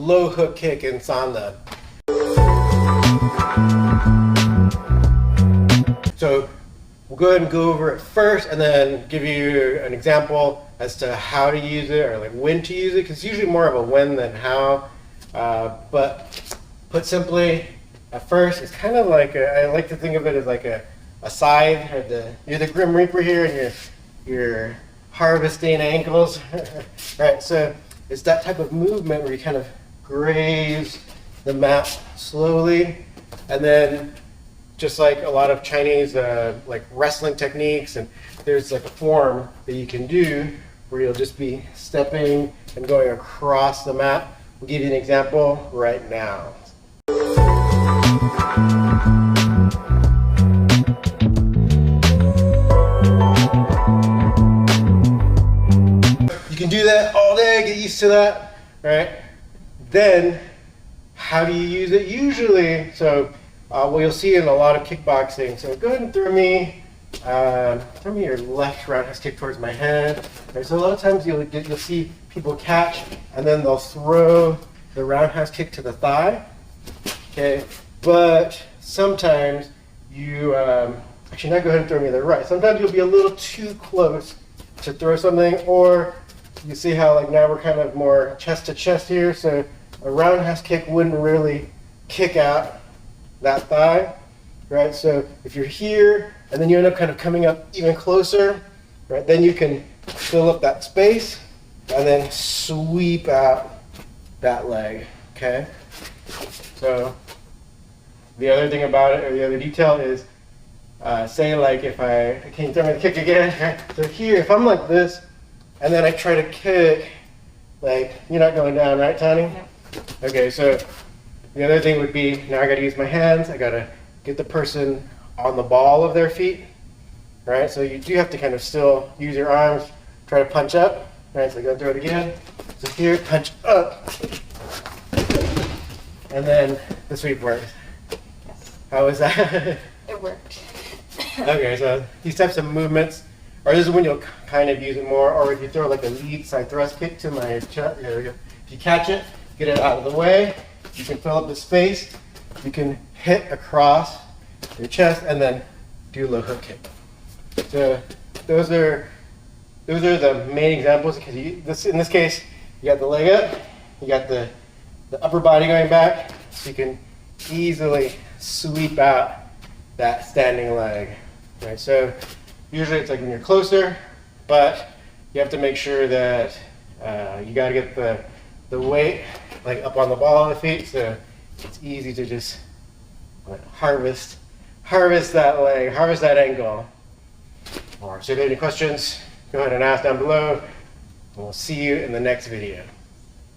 low hook kick in Sanda. So we'll go ahead and go over it first and then give you an example as to how to use it or like when to use it, because it's usually more of a when than how. But put simply, at first, it's kind of like I like to think of it as like a scythe. Or you're the Grim Reaper here, and you're harvesting ankles. Right, so it's that type of movement where you kind of graze the mat slowly, and then just like a lot of Chinese like wrestling techniques, and there's like a form that you can do where you'll just be stepping and going across the mat. We'll give you an example right now. You can do that all day, get used to that, right? Then, how do you use it? Usually, so what you'll see in a lot of kickboxing, so go ahead and throw me your left roundhouse kick towards my head. Right, so a lot of times you'll see people catch, and then they'll throw the roundhouse kick to the thigh. Okay, but sometimes you actually now go ahead and throw me the right. Sometimes you'll be a little too close to throw something, or you see how like now we're kind of more chest to chest here, so a roundhouse kick wouldn't really kick out that thigh, right? So if you're here and then you end up kind of coming up even closer, right? Then you can fill up that space and then sweep out that leg, okay? So the other thing about it, or the other detail is, say like if can you throw me the kick again? Right? So here, if I'm like this, and then I try to kick, like, you're not going down, right, Tony? No. Okay, so the other thing would be, now I gotta use my hands, I gotta get the person on the ball of their feet, right? So you do have to kind of still use your arms, try to punch up, right? So go through it again. So here, punch up. And then the sweep works. How was that? It worked. Okay, so these types of movements, or this is when you'll kind of use it more, or if you throw like a lead side thrust kick to my chest, there we go. If you catch it, get it out of the way, you can fill up the space, you can hit across your chest, and then do a low hook kick. So those are the main examples, because in this case, you got the leg up, you got the upper body going back, so you can easily sweep out that standing leg. Right? So usually it's like when you're closer, but you have to make sure that you got to get the weight like up on the ball of the feet, so it's easy to just harvest that leg, harvest that ankle. Or so if you have any questions, go ahead and ask down below, and we'll see you in the next video.